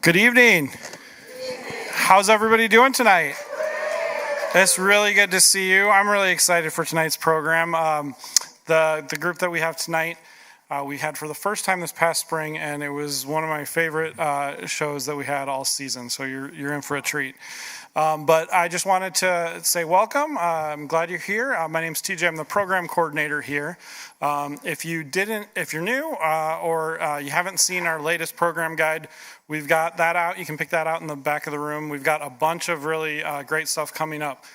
Good evening. How's everybody doing tonight? It's really good to see you. I'm really excited for tonight's program. The group that we have tonight, we had for the first time this past spring, and it was one of my favorite shows that we had all season. So you're in for a treat. But I just wanted to say welcome. I'm glad you're here. My name's TJ. I'm the program coordinator here. If you're new or you haven't seen our latest program guide, we've got that out. You can pick that out in the back of the room. We've got a bunch of really great stuff coming up,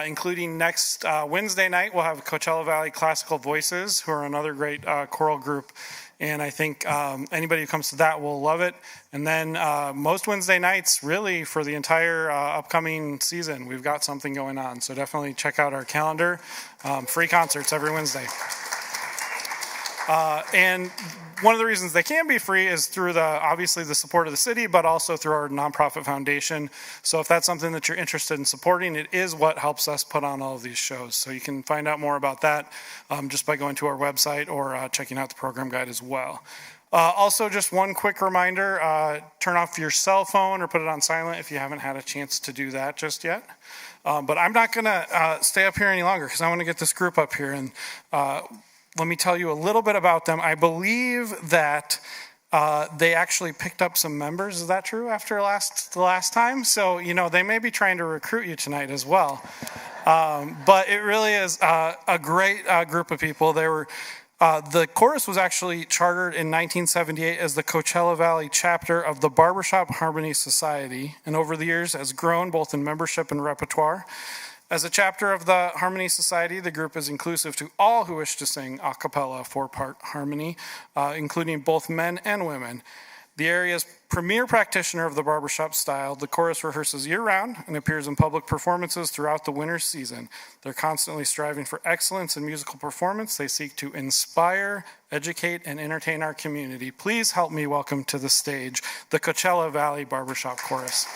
including next Wednesday night. We'll have Coachella Valley Classical Voices, who are another great choral group. And I think anybody who comes to that will love it. And then most Wednesday nights, really, for the entire upcoming season, we've got something going on. So definitely check out our calendar. Free concerts every Wednesday. And one of the reasons they can be free is through obviously the support of the city, but also through our nonprofit foundation. So if that's something that you're interested in supporting, it is what helps us put on all of these shows. So you can find out more about that just by going to our website or checking out the program guide as well. Also, just one quick reminder, turn off your cell phone or put it on silent if you haven't had a chance to do that just yet. But I'm not going to stay up here any longer because I want to get this group up here and let me tell you a little bit about them. I believe that they actually picked up some members. Is that true after the last time? So, they may be trying to recruit you tonight as well. But it really is a great group of people. The chorus was actually chartered in 1978 as the Coachella Valley chapter of the Barbershop Harmony Society, and over the years has grown both in membership and repertoire. As a chapter of the Harmony Society, the group is inclusive to all who wish to sing a cappella four-part harmony, including both men and women. The area's premier practitioner of the barbershop style, the chorus rehearses year-round and appears in public performances throughout the winter season. They're constantly striving for excellence in musical performance. They seek to inspire, educate, and entertain our community. Please help me welcome to the stage the Coachella Valley Barbershop Chorus.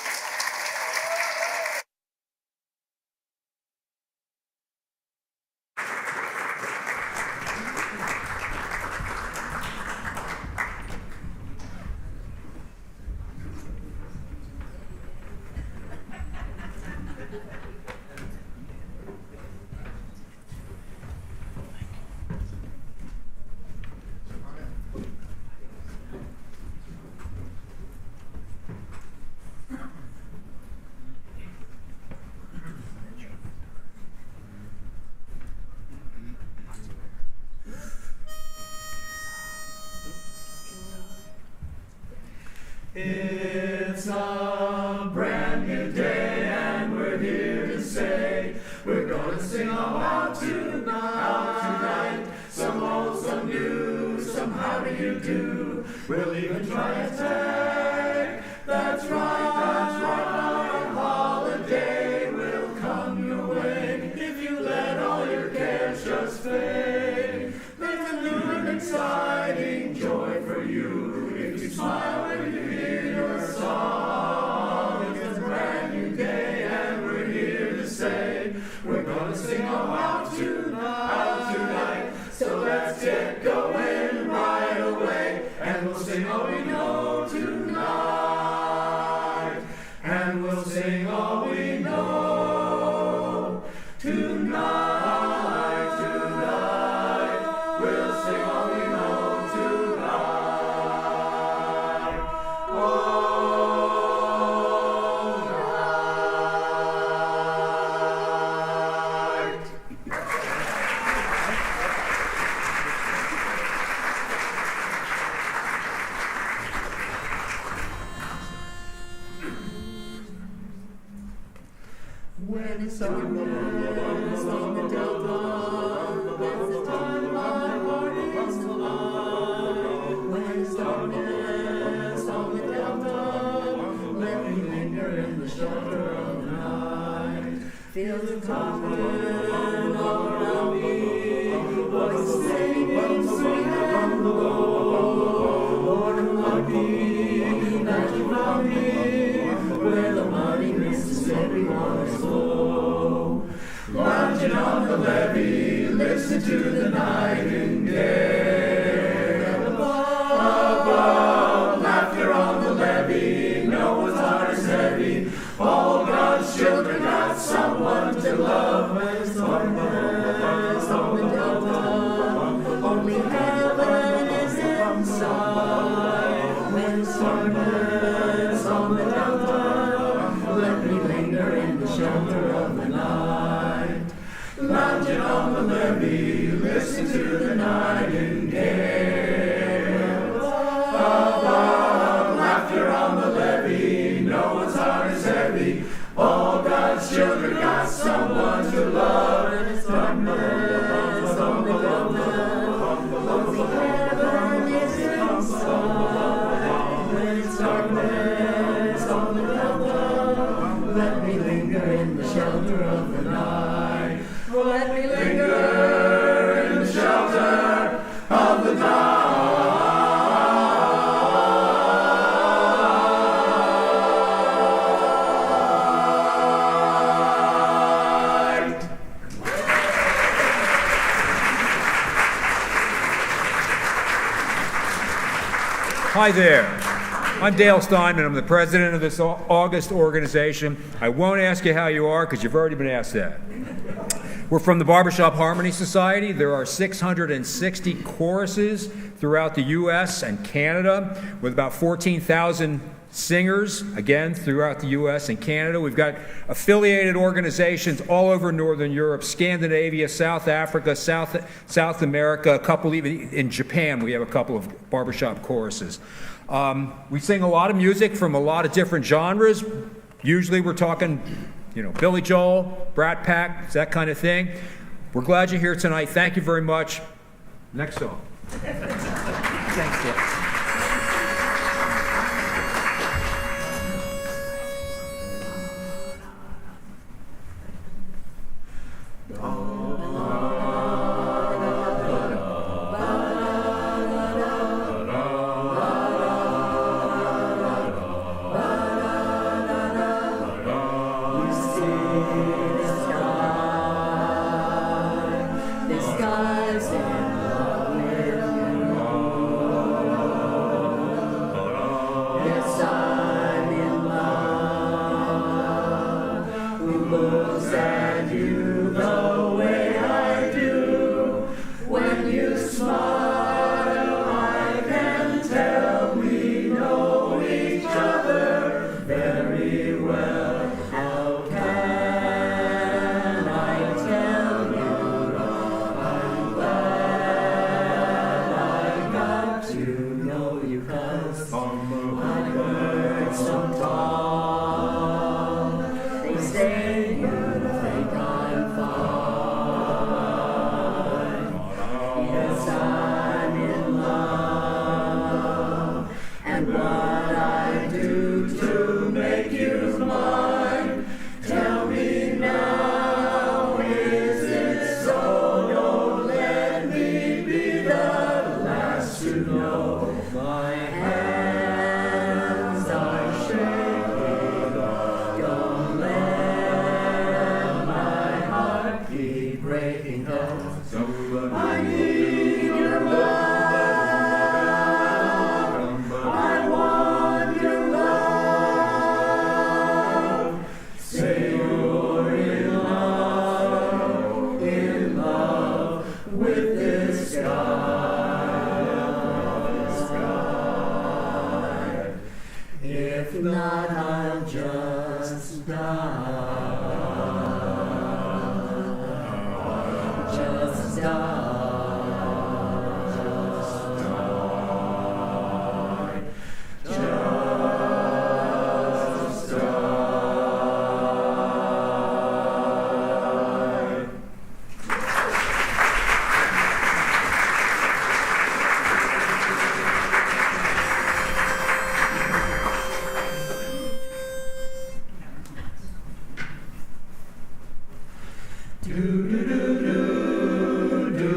It's a brand new day and we're here to say we're gonna sing all out tonight. Some old, some new, some how do you do. We'll even try a tag. That's right. Holiday will come your way if you let all your cares just fade. There's a new and exciting joy for you if you smile when you hear your song. It's a brand new day and we're here to say we're gonna sing all out tonight. So let's get going right away and we'll sing all we know tonight. And we'll sing all we know tonight. We'll sing all we know tonight. When it's darkness on the delta, that's the time my heart is alive. When it's darkness on the delta, let me linger in the shelter of the night. Feel the confidence all around me, voices singing sweet and low. Lord, I'm lucky that you found me, where the muddy Mississippi waters flow. Lounging on the levee, listen to the nightingale. Above, laughter on the levee, no Sunburns on the delta, let me linger in the shelter of the night. Lounging on the levee, listen to the nightingale. Laughter on the levee, no one's heart is heavy. All God's children got someone to love. Sunburns on the delta, heaven is inside. When it's sunburns on the delta, let me linger in the shelter of the night. Let me linger in the shelter of the night. Hi there. I'm Dale Steinman. I'm the president of this August organization. I won't ask you how you are because you've already been asked that. We're from the Barbershop Harmony Society. There are 660 choruses throughout the U.S. and Canada with about 14,000 singers, again, throughout the U.S. and Canada. We've got affiliated organizations all over Northern Europe, Scandinavia, South Africa, South America, a couple even in Japan. We have a couple of barbershop choruses. We sing a lot of music from a lot of different genres. Usually we're talking, Billy Joel, Brat Pack, that kind of thing. We're glad you're here tonight. Thank you very much. Next song. Thanks, Dale. Do do do do do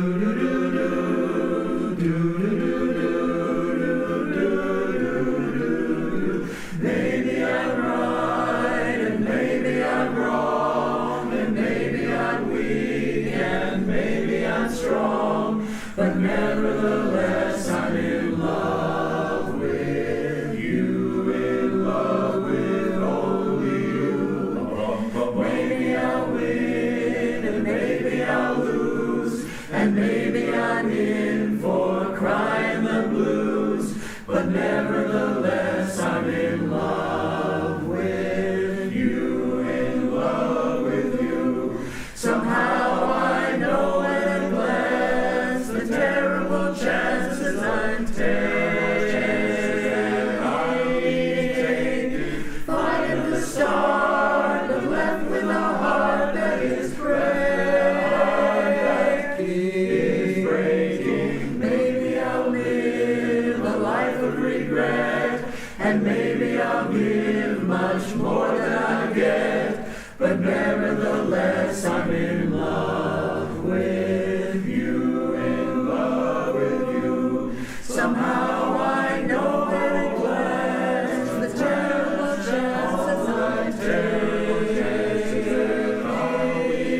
regret. And maybe I'll give much more than I get, but nevertheless I'm in love with you, in love with you. Somehow I know that it lasts, the terrible chances I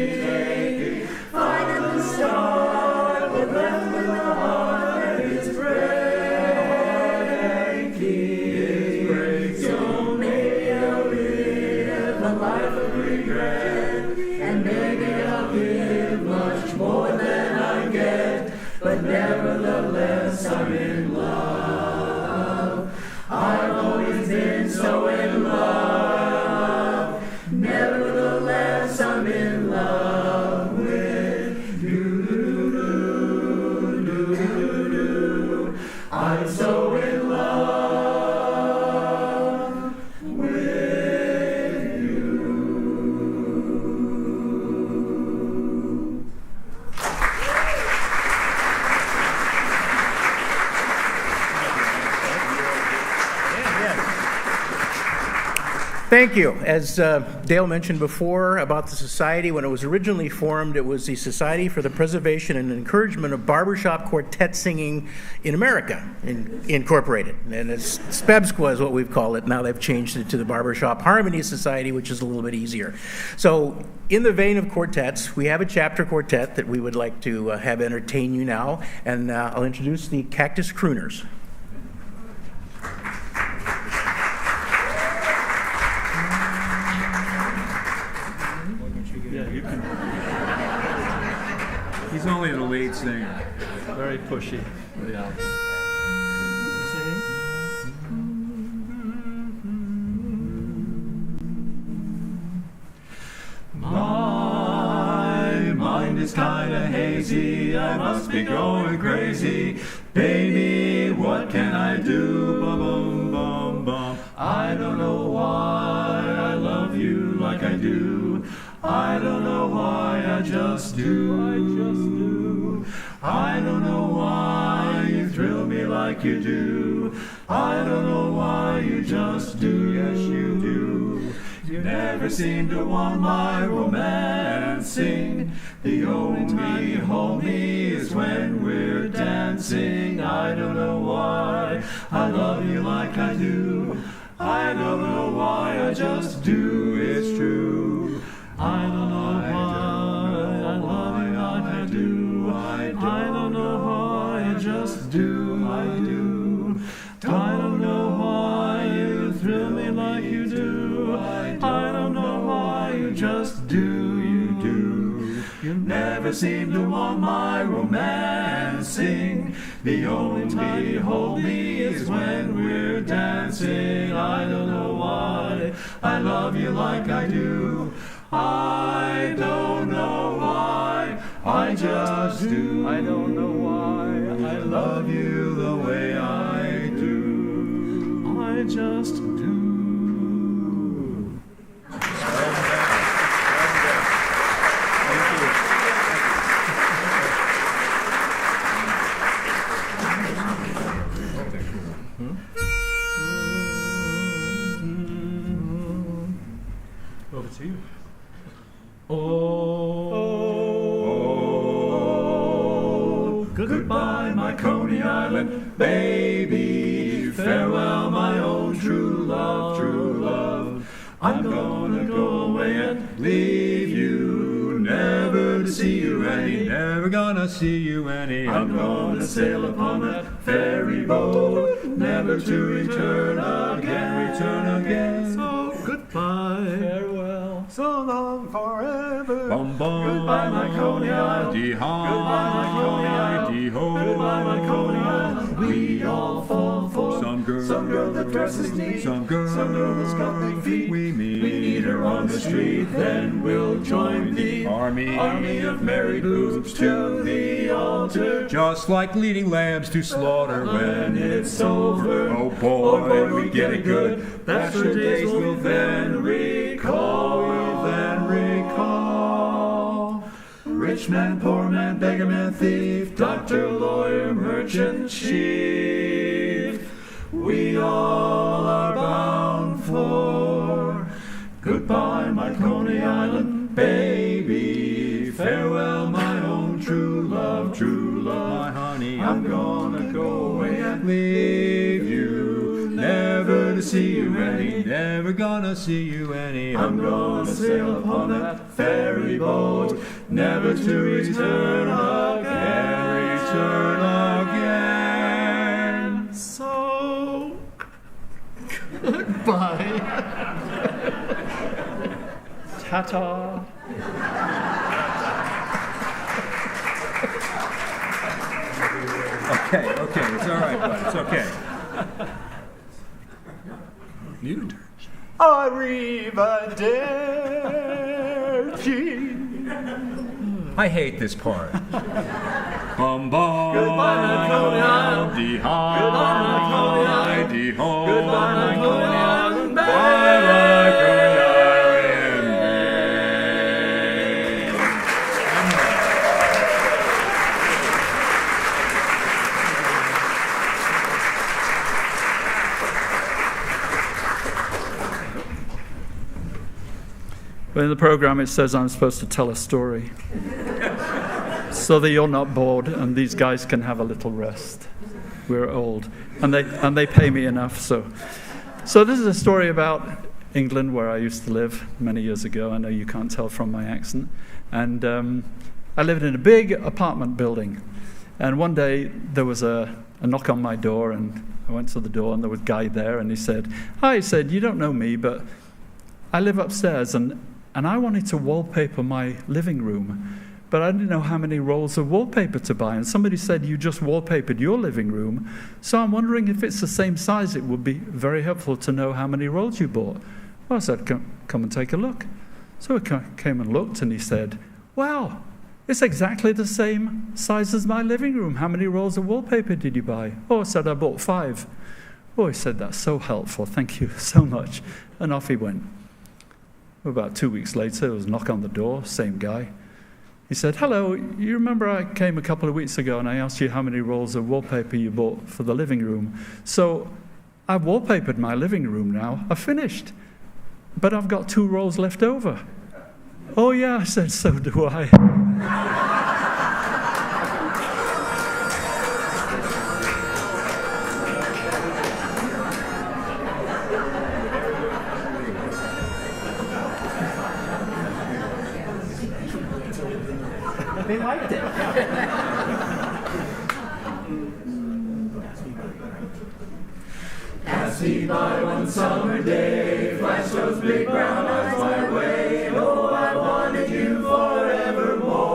take, finding the star, but left with a heart that is breaking. So maybe I'll live a life of regret, and maybe I'll give much more than I get, but nevertheless I'm in love. I've always been so in love, nevertheless I'm in love with you. I'm so in love with you. Thank you. As Dale mentioned before about the society, when it was originally formed, it was the Society for the Preservation and Encouragement of Barbershop Quartet Singing in America, Incorporated. And it's SPEBSQA is what we've called it. Now they've changed it to the Barbershop Harmony Society, which is a little bit easier. So in the vein of quartets, we have a chapter quartet that we would like to have entertain you now. And I'll introduce the Cactus Crooners. He's only the lead singer. Very pushy. Yeah. My mind is kinda hazy, I must be going crazy. Baby, what can I do? Bum, bum, bum, bum. I don't know why I love you like I do. I don't know why, I just do. I don't know why you thrill me like you do. I don't know why you just do. Yes, you do. You never seem to want my romancing. The only homie is when we're dancing. I don't know why I love you like I do. I don't know why, I just do. It's true. I don't know why I love you like I do. I don't know why, I just do. I do. I don't know why you thrill me like you do. I don't know why, you just do. You do. You never seem to want my romancing. The only hold me is when we're dancing. I don't know why I love you like I do. I don't know why, I just do. I don't know why I love you the way I do. I just do. Over to you. Oh, goodbye, my Coney Island baby. Farewell, my own true love, true love. I'm gonna go away and leave you, never to see you any, Never gonna see you any. I'm gonna sail upon that ferry boat, never to return again. So goodbye, Farewell. so long forever. Bum, bum. Goodbye, my Coney Island. Dee-haw. Goodbye, my Coney Island. Dee-ho. Goodbye, my Coney Island. We all fall for Some girl that dresses neat, Some girl that's got big feet. we meet her on the street, then we'll join the Army of married boobs to the altar. just like leading lambs to slaughter. When it's over, Oh boy, we get it good. Bachelor days we'll then recall. Rich man, poor man, beggar man, thief, doctor, lawyer, merchant, chief. we all are bound for. Goodbye, my Coney Island baby. Farewell, my own true love, my honey. I'm gonna go away and leave you, never to see you any, Never gonna see you any. I'm gonna sail upon that ferry boat, never to return again. So, goodbye. Ta-ta. Okay, it's all right, bud. It's okay. Mute. Arrivederci. I hate this part. Goodbye, my Coney Island. Goodbye, my Coney Island. Goodbye, my Coney Island. Bye, my Coney Island. But in the program it says I'm supposed to tell a story. So that you're not bored and these guys can have a little rest. We're old. And they pay me enough, so this is a story about England, where I used to live many years ago. I know you can't tell from my accent. And I lived in a big apartment building. And one day there was a knock on my door, and I went to the door and there was a guy there, and he said, "Hi," he said, "you don't know me, but I live upstairs and I wanted to wallpaper my living room, but I didn't know how many rolls of wallpaper to buy. And somebody said you just wallpapered your living room, so I'm wondering if it's the same size. It would be very helpful to know how many rolls you bought." Well, I said, come and take a look. So I came and looked, and he said, "Wow, it's exactly the same size as my living room. How many rolls of wallpaper did you buy?" Oh, I said, "I bought 5. Oh, he said, "That's so helpful. Thank you so much." And off he went. About 2 weeks later, there was a knock on the door, same guy. He said, "Hello, you remember I came a couple of weeks ago and I asked you how many rolls of wallpaper you bought for the living room? So I've wallpapered my living room now. I've finished. But I've got 2 rolls left over." "Oh yeah," I said, "so do I." They liked it. Pass me by one summer day, flash those big brown eyes my way. Oh, I wanted you forevermore.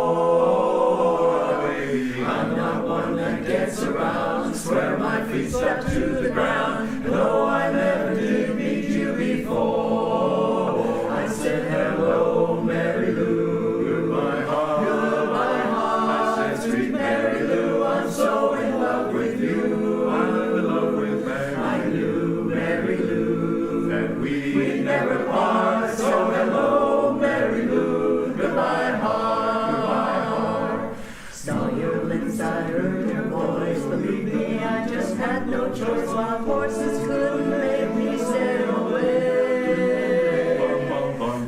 I'm not one that gets around, swear my feet stuck to the ground. No, I never did meet you before. I said hello, Mary Lou. Goodbye, heart. Goodbye, heart. I said, sweet Mary Lou, I'm so in love with you. I'm in love with Mary. I knew, Mary Lou, that we'd never part. So hello, Mary Lou. Goodbye, heart. Goodbye, heart. Saw your lips, I heard your voice. Believe me, I just had no choice. While horses couldn't make me sail away.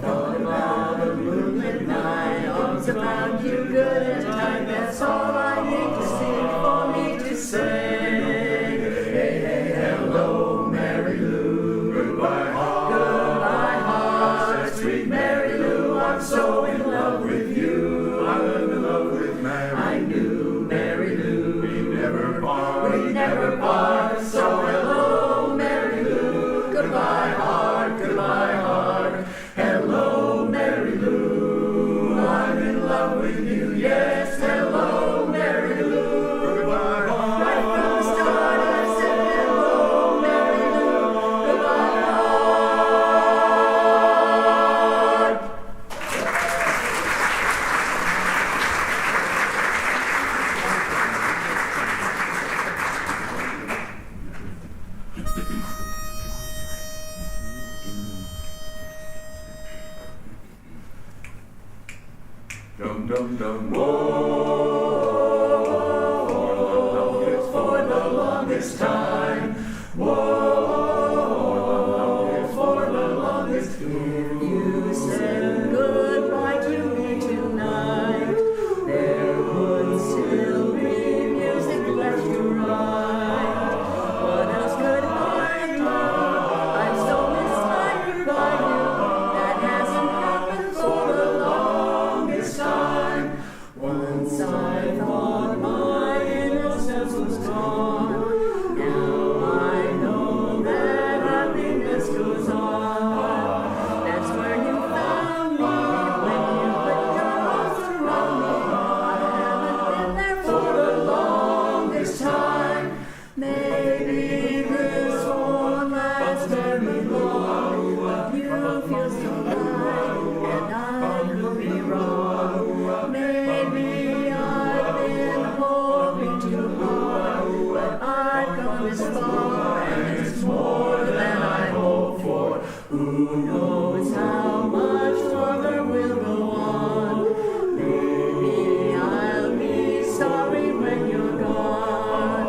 Thought about a moonlit night, arms around you, good and tight. That's all I need to see for me to say. Hey, hey, hello, Mary Lou. Goodbye, heart. Goodbye, heart. Sweet Mary Lou, I'm so in love with you. I'm in love with Mary. I knew, Mary Lou, we'd never part. We'd never part. So hello, Mary Lou. Goodbye, heart. Goodbye, heart. Hello, Mary Lou. I'm in love with you. Yes, hello, Mary Lou. Goodbye, heart. Right from the start, I said hello, Mary Lou. Goodbye, heart. Dum dum dum. Whoa, for the longest time. Whoa. Who knows how much further we'll go on? Maybe I'll be sorry when you're gone.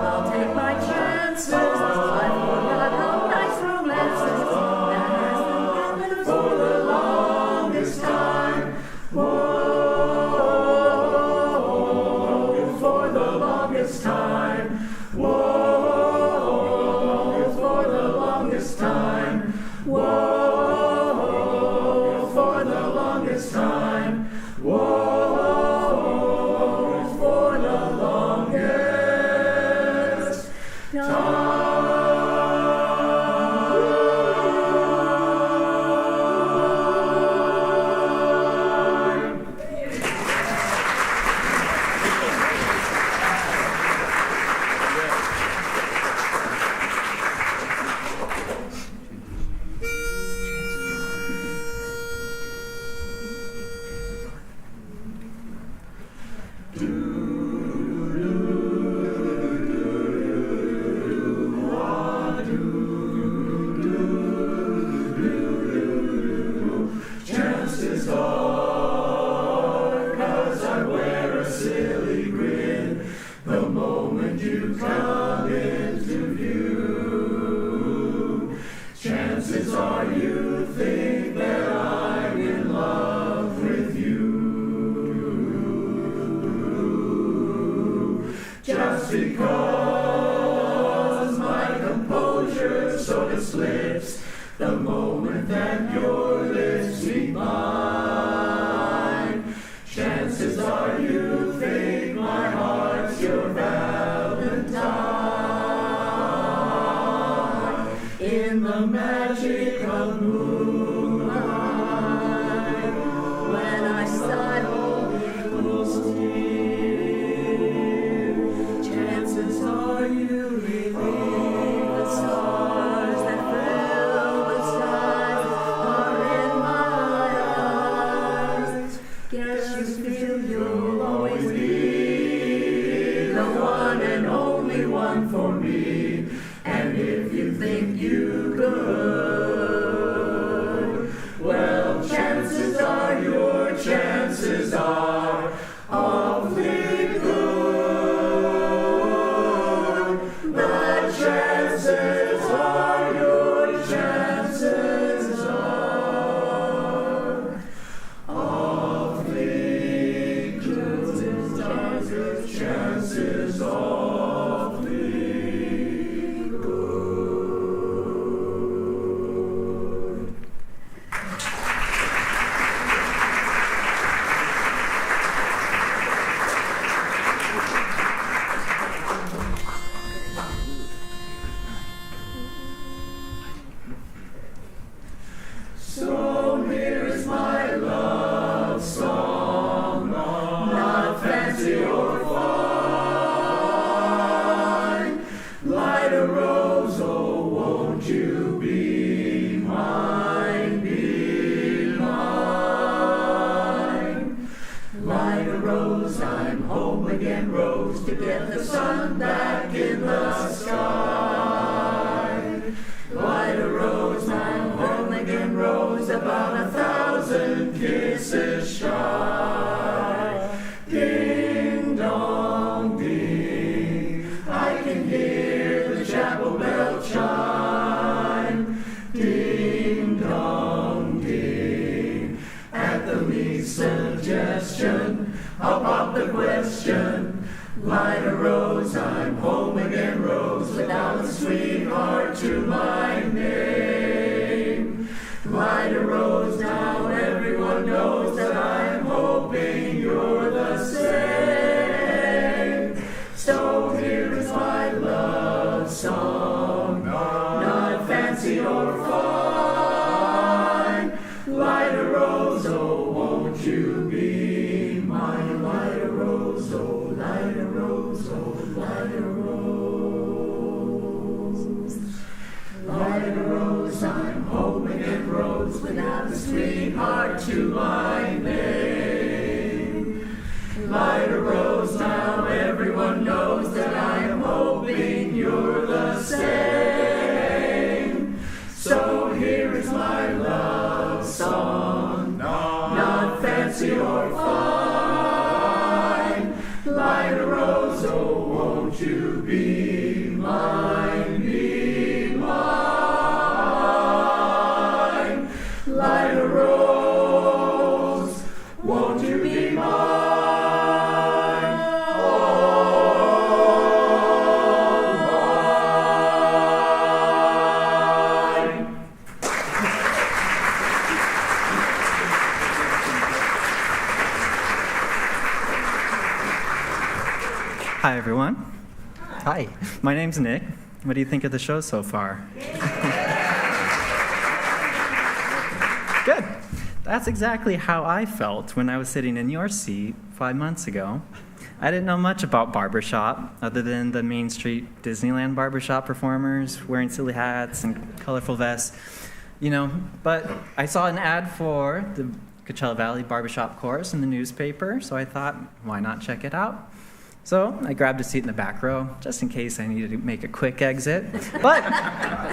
I'll take my chances. I forgot how nice romances that hasn't happened for the longest time. Whoa, for the longest time. Whoa, for the longest time. Whoa, for the longest time. Whoa, for the longest time. Chances are, 'cause I wear a silly grin the moment you come into view. Chances are you think that I'm in love with you. Just because my composure sort of slips the moment that your lips meet mine. Chances are you think my heart's your Valentine. In the magic of moonlight, when I sigh holding still, chances are you believe the stars that fill the skies are in my eyes. Guess you feel you'll always be the one and only one for me. And if you think you could, well, chances are your chances are awfully good. The chances are your chances are awfully good. Chances awfully good. So here is my love song, not fancy or fine. Light a rose, oh, won't you be mine, be mine? Light a rose, I'm home again, rose, to get the sun back in the sky. Light a rose, I'm home again, rose, about 1,000 kisses shy. Ding dong ding, I can hear the chapel bell chime. Ding dong ding, at the least suggestion, I'll pop the question. Light a rose, I'm home again, rose, without a sweetheart to my name. Light a rose, now everyone knows that I'm hoping you're the same. So here is my love song, not fancy or fine. Light a rose, oh, won't you be mine? Light a rose, oh, light a rose, oh, light a rose. Light a rose, I'm home again, rose, without a sweetheart to my name. Light a rose, now everyone knows that I am hoping you're the same. So here is Hi, everyone. Hi, my name's Nick. What do you think of the show so far? Good. That's exactly how I felt when I was sitting in your seat 5 months ago. I didn't know much about Barbershop other than the Main Street Disneyland Barbershop performers wearing silly hats and colorful vests, but I saw an ad for the Coachella Valley Barbershop course in the newspaper, so I thought, why not check it out? So I grabbed a seat in the back row, just in case I needed to make a quick exit. But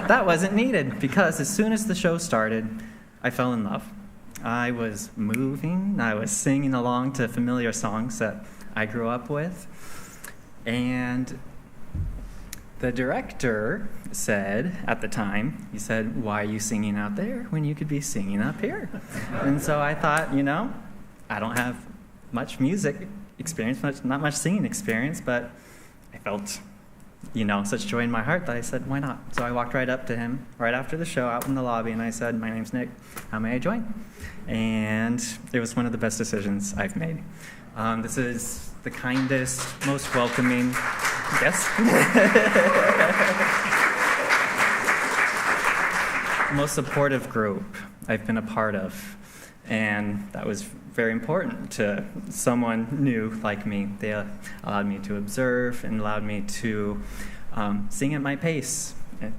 that wasn't needed, because as soon as the show started, I fell in love. I was moving, I was singing along to familiar songs that I grew up with. And the director said, at the time, he said, "Why are you singing out there when you could be singing up here?" And so I thought, I don't have much music experience, not much singing experience, but I felt, such joy in my heart that I said, why not? So I walked right up to him right after the show out in the lobby, and I said, "My name's Nick. How may I join?" And it was one of the best decisions I've made. This is the kindest, most welcoming, yes? most supportive group I've been a part of. And that was very important to someone new like me. They allowed me to observe and allowed me to sing at my pace. And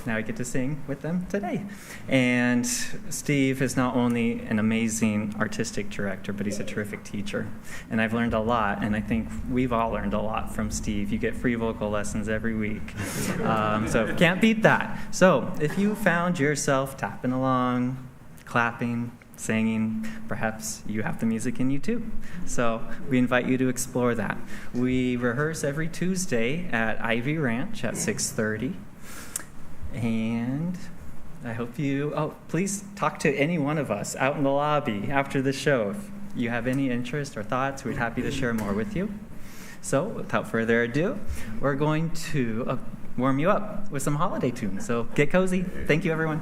now I get to sing with them today. And Steve is not only an amazing artistic director, but he's a terrific teacher. And I've learned a lot, and I think we've all learned a lot from Steve. You get free vocal lessons every week. So can't beat that. So if you found yourself tapping along, clapping, singing, perhaps you have the music in you too. So we invite you to explore that. We rehearse every Tuesday at Ivy Ranch at 6:30. And I hope please talk to any one of us out in the lobby after the show. If you have any interest or thoughts, we're happy to share more with you. So without further ado, we're going to warm you up with some holiday tunes. So get cozy. Thank you, everyone.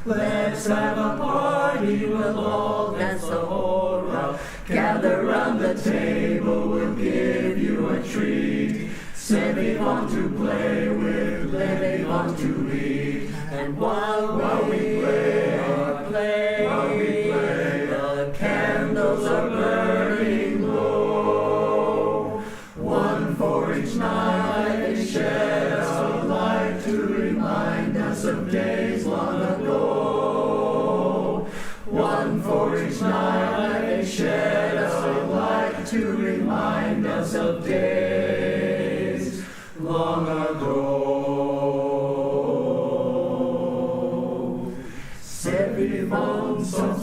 Let's have a party, we'll all dance the hora. C'est vivant to play with, les vivant to read. And while we play, the candles are burning low. One for each night, they shed a light to remind us of days long ago. One for each night, they shed a light to remind us of days long ago. C'est vivant, so,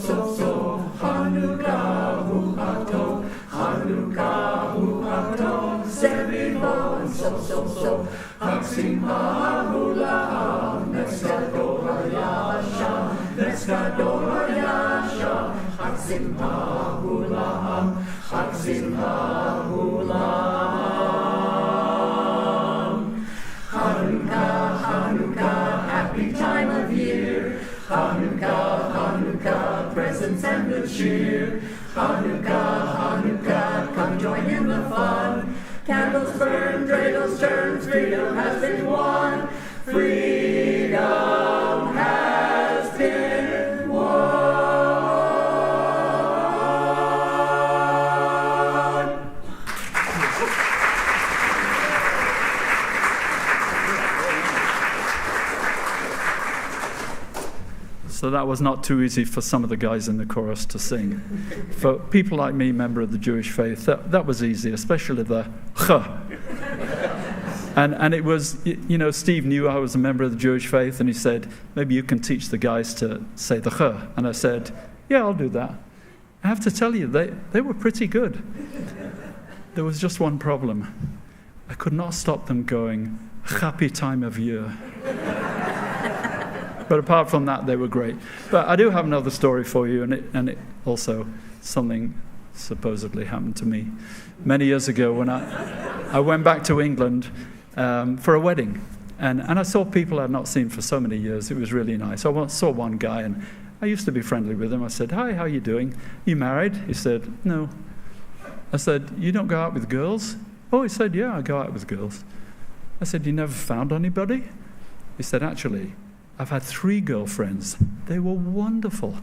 Hanukkah, hu-ha-to, Hanukkah, hu-ha-to. C'est vivant, so, Hak-simcha, hu-la-ha, Netzgadol ha-yasha, Netzgadol ha-yasha, Hak-simcha, hu-la-ha, Hak-simcha, hu-la-ha. Hanukkah, Hanukkah, happy time of year. Hanukkah, Hanukkah, presents and good cheer. Hanukkah, Hanukkah, come join in the fun. Candles burn, dreidels turn, freedom has been won. Freedom has been won. So that was not too easy for some of the guys in the chorus to sing. For people like me, member of the Jewish faith, that was easy, especially the ch. And it was, Steve knew I was a member of the Jewish faith, and he said, maybe you can teach the guys to say the ch. And I said, yeah, I'll do that. I have to tell you, they were pretty good. There was just one problem. I could not stop them going, happy time of year. But apart from that, they were great. But I do have another story for you, and it also something supposedly happened to me many years ago when I went back to England for a wedding. And I saw people I'd not seen for so many years. It was really nice. I saw one guy, and I used to be friendly with him. I said, hi, how are you doing? You married? He said, no. I said, you don't go out with girls? Oh, he said, yeah, I go out with girls. I said, you never found anybody? He said, actually, I've had 3 girlfriends. They were wonderful,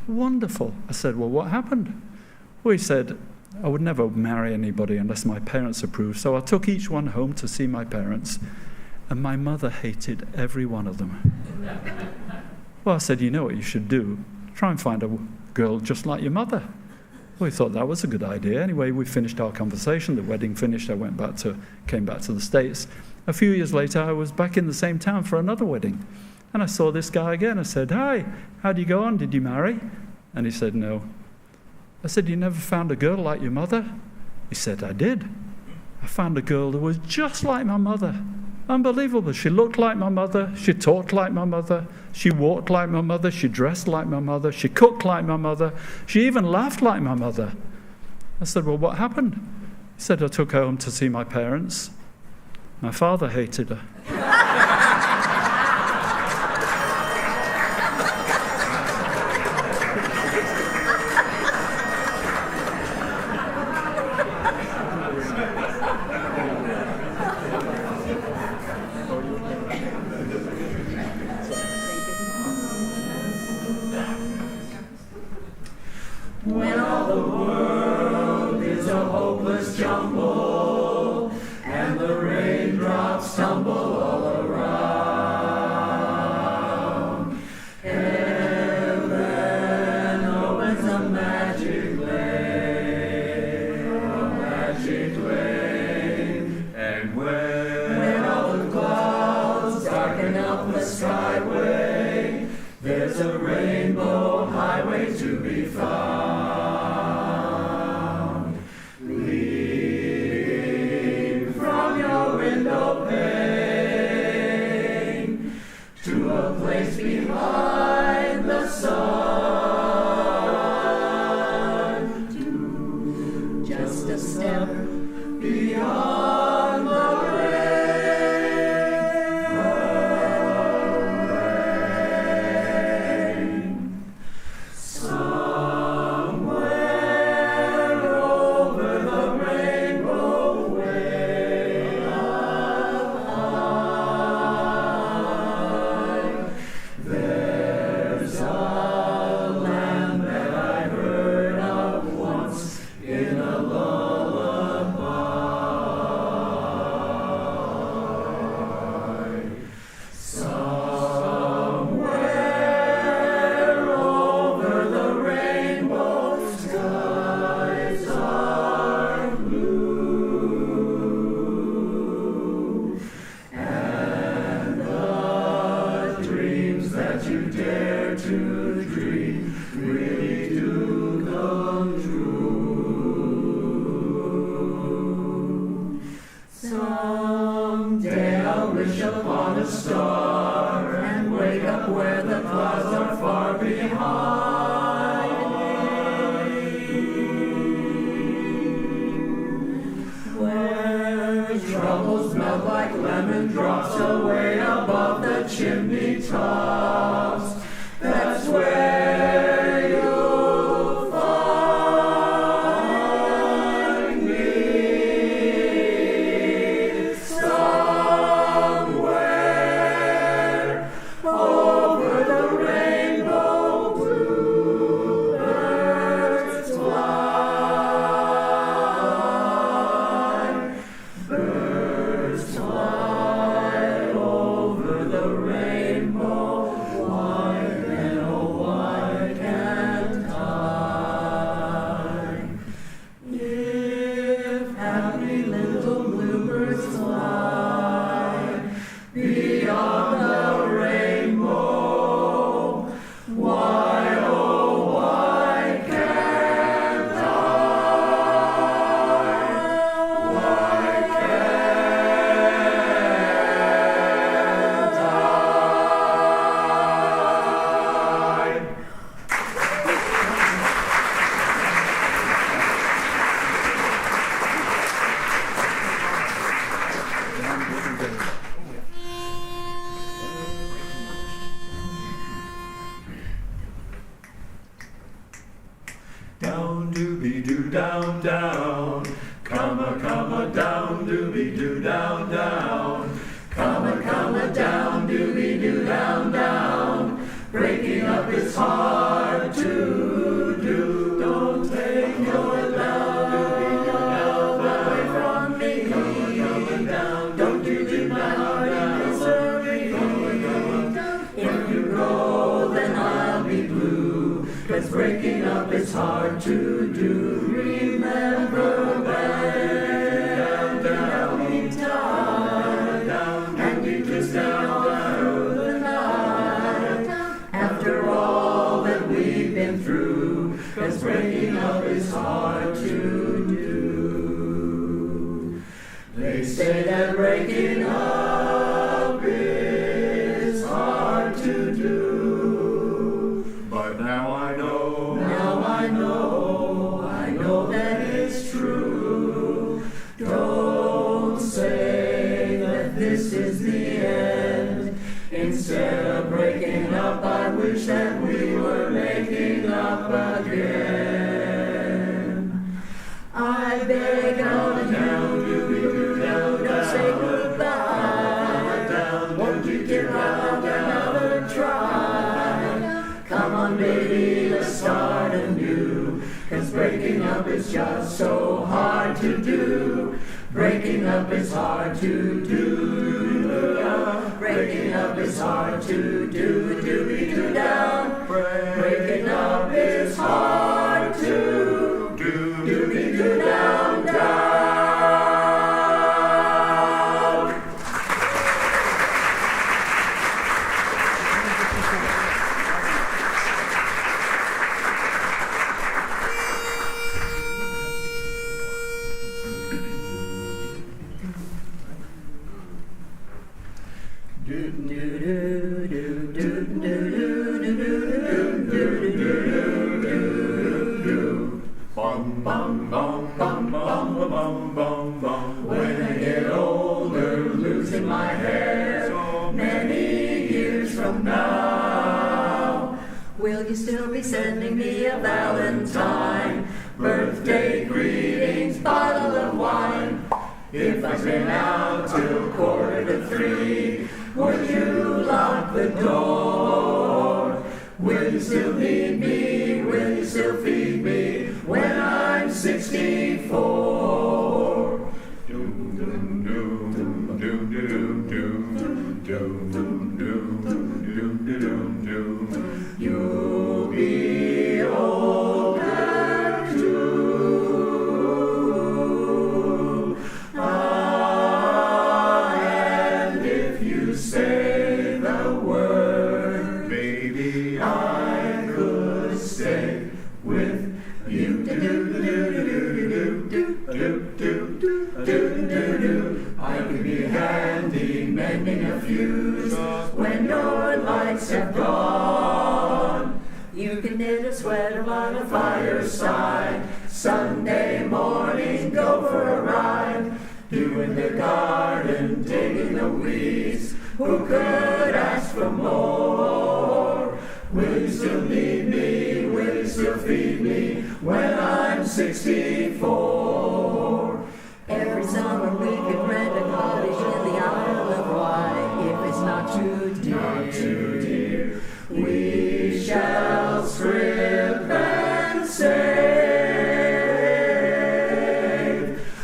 wonderful. I said, well, what happened? Well, he said, I would never marry anybody unless my parents approved. So I took each one home to see my parents, and my mother hated every one of them. Well, I said, you know what you should do? Try and find a girl just like your mother. Well, he thought that was a good idea. Anyway, we finished our conversation. The wedding finished. I came back to the States. A few years later, I was back in the same town for another wedding. And I saw this guy again. I said, hi, how'd you go on? Did you marry? And he said, no. I said, you never found a girl like your mother? He said, I did. I found a girl that was just like my mother. Unbelievable. She looked like my mother. She talked like my mother. She walked like my mother. She dressed like my mother. She cooked like my mother. She even laughed like my mother. I said, well, what happened? He said, I took her home to see my parents. My father hated her. When all the world is a hopeless jumble, and the raindrops tumble all around, heaven opens a magic lane, and when all the clouds darken up the skyway, there's a rainbow highway to be found. Leave from your window pane to dream really do come true. Someday I'll wish upon a star and wake up where the clouds are far behind me, where troubles melt like lemon drops away above the chimney tops. That's where you'll find me, somewhere over the rainbow. Bluebirds fly, birds fly over the rainbow. Why then, oh, why can't I? If happy little bluebirds fly beyond the rainbow, why, oh, why can't I? Why can't I? Down doobie doo down down, come a down doobie doo down down, come a down doobie doo down down. Breaking up is hard to do. Don't take your down doobie doo down away from me. Come down, don't you do my heart in misery. If you go, then I'll be blue. 'Cause breaking up is hard to do. Remember when we died and you kissed me all through the night. After all that we've been through, 'cause breaking up is hard to do. They say that breaking up is hard to do, but now I know that it's true. Don't say that this is the end. Instead of breaking up, I wish that we were making up again. I beg of you, don't say goodbye. Won't you give up another try? Come on, baby, let's start anew. 'Cause breaking up is just so hard to do. Breaking up is hard to do. Breaking up is hard to do. Doobie doo down. Breaking up is hard to do. Doobie doo down down. When I get older, losing my hair, so many years from now, will you still be sending me a Valentine, birthday greetings, bottle of wine? If I've been out till 2:45, would you lock the door? Will you still need me? Will you still feed me when I'm 64? You'll be older too. And if you say the word, baby, I lighting a fuse when your lights have gone. You can knit a sweater by the fireside. Sunday morning, go for a ride. Doing the garden, digging the weeds. Who could ask for more? Will you still need me? Will you still feed me when I'm 64? Every summer we could rent a cottage in the Isle of Wight. If it's not too dear, We shall scrip and save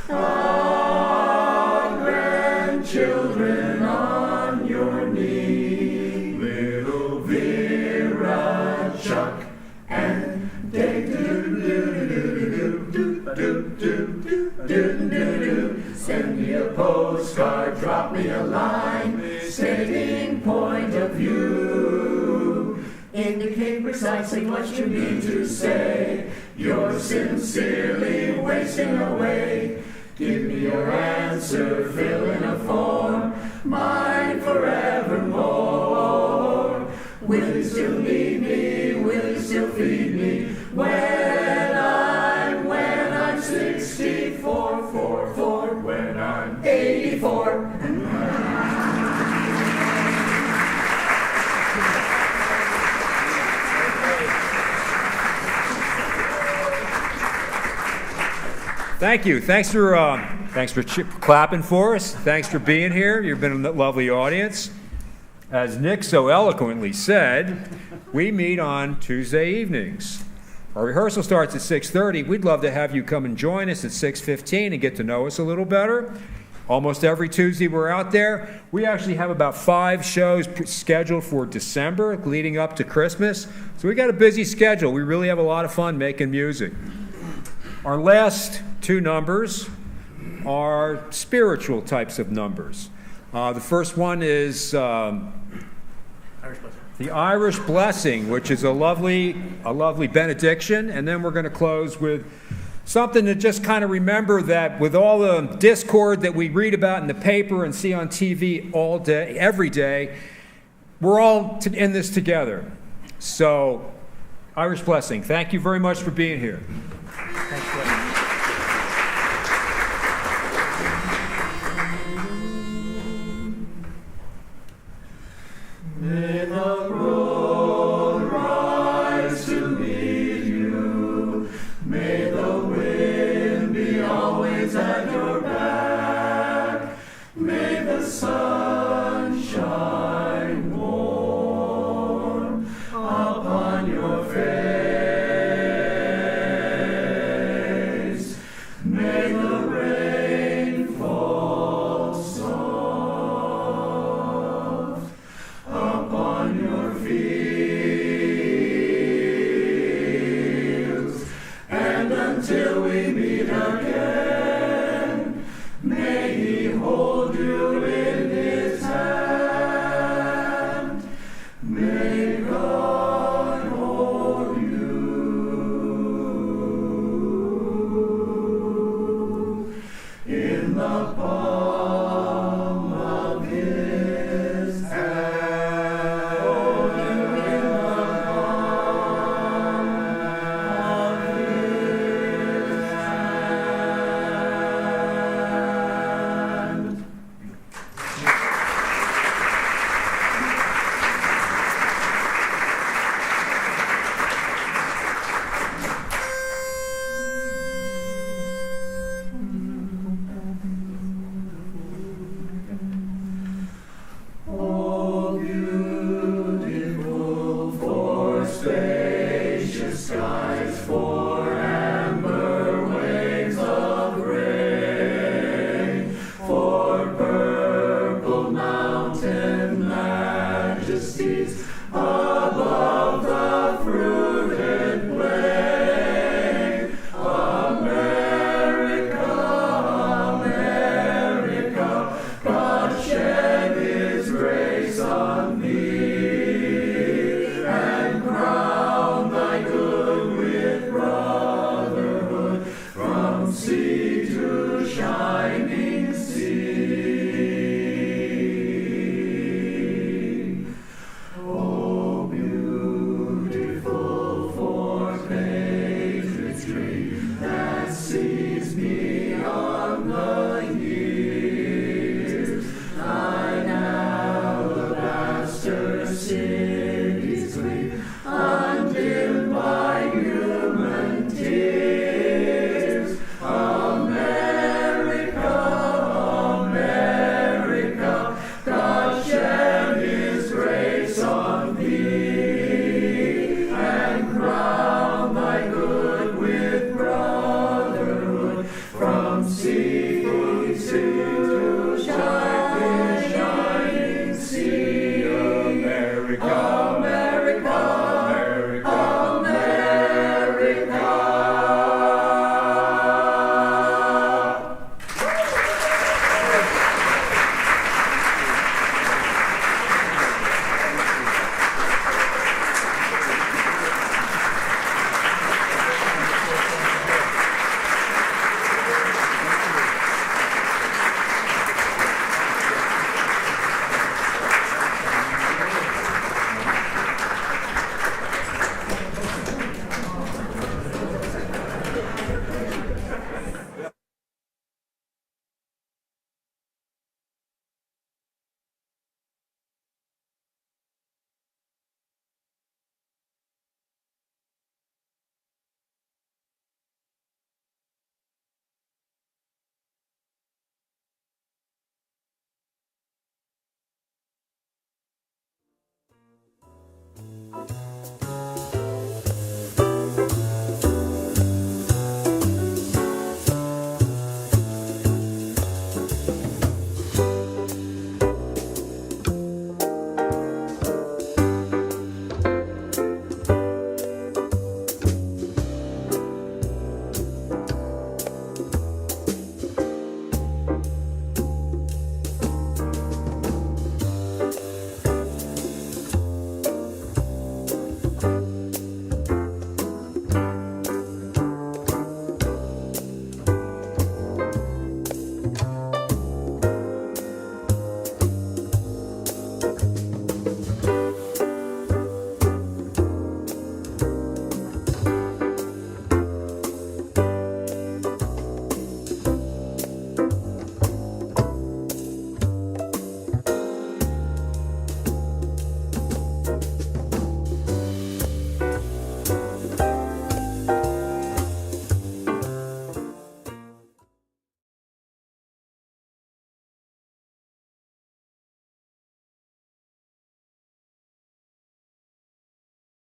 our grandchildren on your knee. Little Vera, Chuck, and Dave. Send me a postcard, drop me a line, stating point of view. Indicate precisely what you mean to say. You're sincerely wasting away. Give me your answer, fill in a form, mine forevermore. Will you still need me? Will you still feed me when I'm 64, when I'm 84? Thank you. Thanks for clapping for us. Thanks for being here. You've been a lovely audience. As Nick so eloquently said, we meet on Tuesday evenings. Our rehearsal starts at 6:30. We'd love to have you come and join us at 6:15 and get to know us a little better. Almost every Tuesday we're out there. We actually have about 5 shows scheduled for December leading up to Christmas. So we got a busy schedule. We really have a lot of fun making music. Our last 2 numbers are spiritual types of numbers. The first one is the Irish Blessing, which is a lovely benediction, and then we're going to close with something to just kind of remember that with all the discord that we read about in the paper and see on TV all day, every day, we're all in this together. So, Irish Blessing, thank you very much for being here. Thanks, Glenn. May the road rise to meet you. May the wind be always at your back. May the sun shine